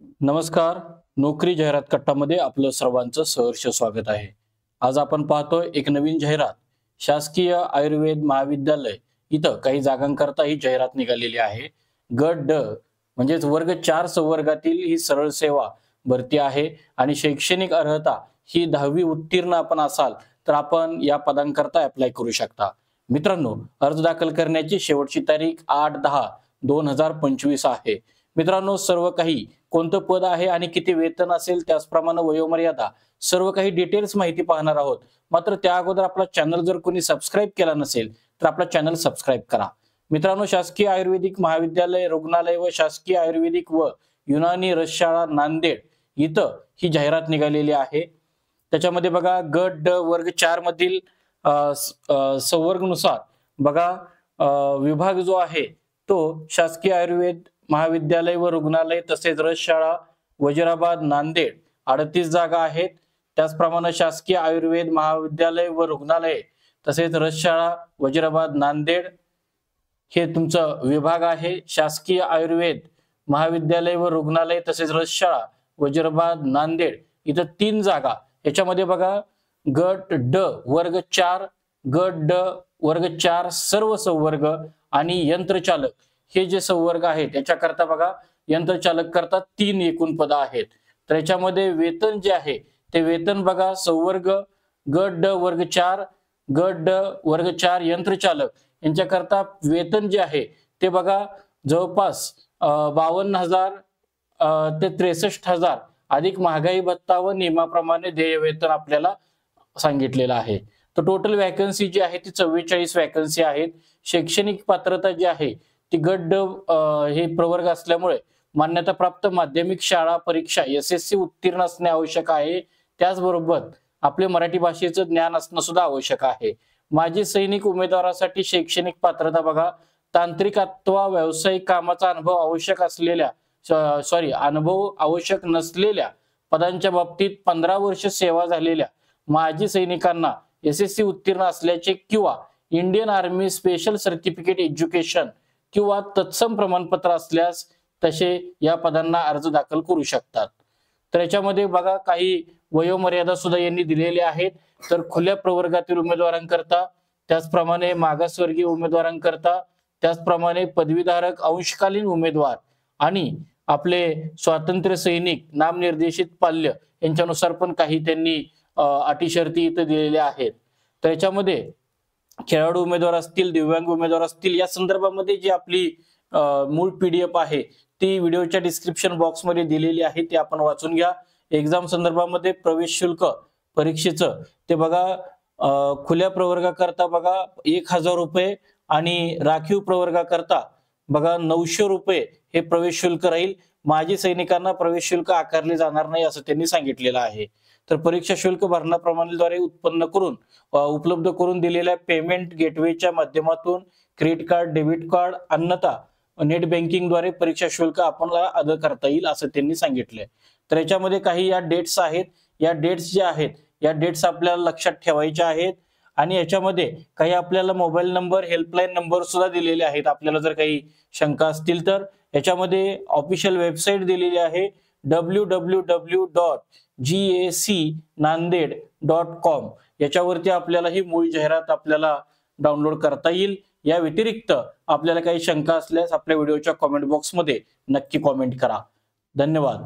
नमस्कार. नोकरी जाहिरात कट्टामध्ये आपलं सर्वांचं सहर्ष स्वागत आहे. आज आपण पाहतोय एक नवीन जाहिरात. शासकीय आयुर्वेद महाविद्यालय इथं काही जागांकरता ही जाहिरात निघालेली आहे. गट ड म्हणजेच वर्ग 4 संवर्गातील ही सरळ सेवा भरती आहे आणि शैक्षणिक अर्हता ही 10वी उत्तीर्ण आपण असाल तर आपण या पदांकरता अप्लाय करू शकता. मित्रांनो, अर्ज दाखल करण्याची शेवटची तारीख 8/10/2025 आहे. मित्रांनो, सर्व काही कोणतं पद आहे आणि किती वेतन असेल त्याचप्रमाणे वयोमर्यादा सर्व काही डिटेल्स माहिती पाहणार आहोत. मात्र त्या अगोदर आपला चॅनल जर कोणी सबस्क्राईब केला नसेल तर आपला चॅनल सबस्क्राईब करा. मित्रांनो, शासकीय आयुर्वेदिक महाविद्यालय रुग्णालय व शासकीय आयुर्वेदिक व युनानी रसशाळा नांदेड इथं ही जाहिरात निघालेली आहे. त्याच्यामध्ये बघा गट ड वर्ग 4 मधील संवर्गनुसार बघा विभाग जो आहे तो शासकीय आयुर्वेद महाविद्यालय व रुग्णालय तसेच रसशाळा वजीराबाद नांदेड 38 जागा आहेत. त्याचप्रमाणे शासकीय आयुर्वेद महाविद्यालय व रुग्णालय तसेच रसशाळा वजीराबाद नांदेड हे तुमचं विभाग आहे. शासकीय आयुर्वेद महाविद्यालय व रुग्णालय तसेच रसशाळा वजीराबाद नांदेड इथं 3 जागा. याच्यामध्ये बघा गट ड वर्ग 4, गट ड वर्ग 4 सर्व संवर्ग आणि यंत्रचालक हे जे संवर्ग आहेत त्याच्याकरता बघा यंत्रचालक करता 3 एकूण पद आहेत. तर याच्यामध्ये वेतन जे आहे ते वेतन बघा संवर्ग गट ड वर्ग 4, गट ड वर्ग 4 यंत्रचालक यांच्याकरता वेतन जे आहे ते बघा जवळपास 52,000 ते 63,000 अधिक महागाई भत्ता व नियमाप्रमाणे देय वेतन आपल्याला सांगितलेलं आहे. तर टोटल वॅकन्सी जी आहे ती 44 वॅकन्सी आहेत. शैक्षणिक पात्रता जी आहे ती गट ड हे प्रवर्ग असल्यामुळे मान्यताप्राप्त माध्यमिक शाळा परीक्षा SSC उत्तीर्ण असणे आवश्यक आहे. त्याचबरोबर आपले मराठी भाषेचं ज्ञान असणं सुद्धा आवश्यक आहे. माजी सैनिक उमेदवारासाठी शैक्षणिक पात्रता बघा तांत्रिक अथवा व्यावसायिक कामाचा अनुभव आवश्यक असलेल्या अनुभव आवश्यक नसलेल्या पदांच्या बाबतीत 15 वर्ष सेवा झालेल्या माजी सैनिकांना SSC उत्तीर्ण असल्याचे किंवा Indian army special certificate education किंवा तत्सम प्रमाणपत्र असल्यास तसे या पदांना अर्ज दाखल करू शकतात. तर याच्यामध्ये बघा काही वयोमर्यादा सुद्धा यांनी दिलेल्या आहेत. तर खुल्या प्रवर्गातील उमेदवारांकरता, त्याचप्रमाणे मागासवर्गीय उमेदवारांकरता, त्याचप्रमाणे पदवीधारक अंशकालीन उमेदवार आणि आपले स्वातंत्र्य सैनिक नामनिर्देशित पाल्य यांच्यानुसार पण काही त्यांनी अटी शर्ती इथं दिलेल्या आहेत. तर याच्यामध्ये खेळाडू उमेदवार असतील, दिव्यांग उमेदवार असतील या संदर्भामध्ये जी आपली मूळ PDF आहे ती व्हिडिओच्या डिस्क्रिप्शन बॉक्स मध्ये दिलेली आहे, ती आपण वाचून घ्या. एक्झाम संदर्भामध्ये प्रवेश शुल्क परीक्षेचं ते बघा खुल्या प्रवर्गाकरता बघा 1,000 रुपये आणि राखीव प्रवर्गाकरता बघा 900 रुपये हे प्रवेश शुल्क राहील. माजी सैनिकांना प्रवेश शुल्क आकारले जाणार नाही असं त्यांनी सांगितलेलं आहे. तर परीक्षा शुल्क भरणा प्रणालीद्वारे उत्पन्न करून उपलब्ध करून दिलेल्या पेमेंट गेटवेच्या माध्यमातून क्रेडिट कार्ड, डेबिट कार्ड अन्यथा नेट बँकिंगद्वारे परीक्षा शुल्क आपल्याला अदा करता येईल असं त्यांनी सांगितलंय. तर याच्यामध्ये काही या डेट्स आहेत. या डेट्स ज्या आहेत या डेट्स आपल्याला लक्षात ठेवायच्या आहेत आणि याच्यामध्ये काही आपल्याला मोबाईल नंबर, हेल्पलाईन नंबर सुद्धा दिलेले आहेत. आपल्याला जर काही शंका असतील तर याच्यामध्ये ऑफिशियल वेबसाईट दिलेली आहे www.gacnanded.com. याच्यावरती आपल्याला ही मूळ जाहिरात आपल्याला डाउनलोड करता येईल. या व्यतिरिक्त आपल्याला काही शंका असल्यास आपल्या व्हिडिओच्या कमेंट बॉक्समध्ये नक्की कमेंट करा. धन्यवाद.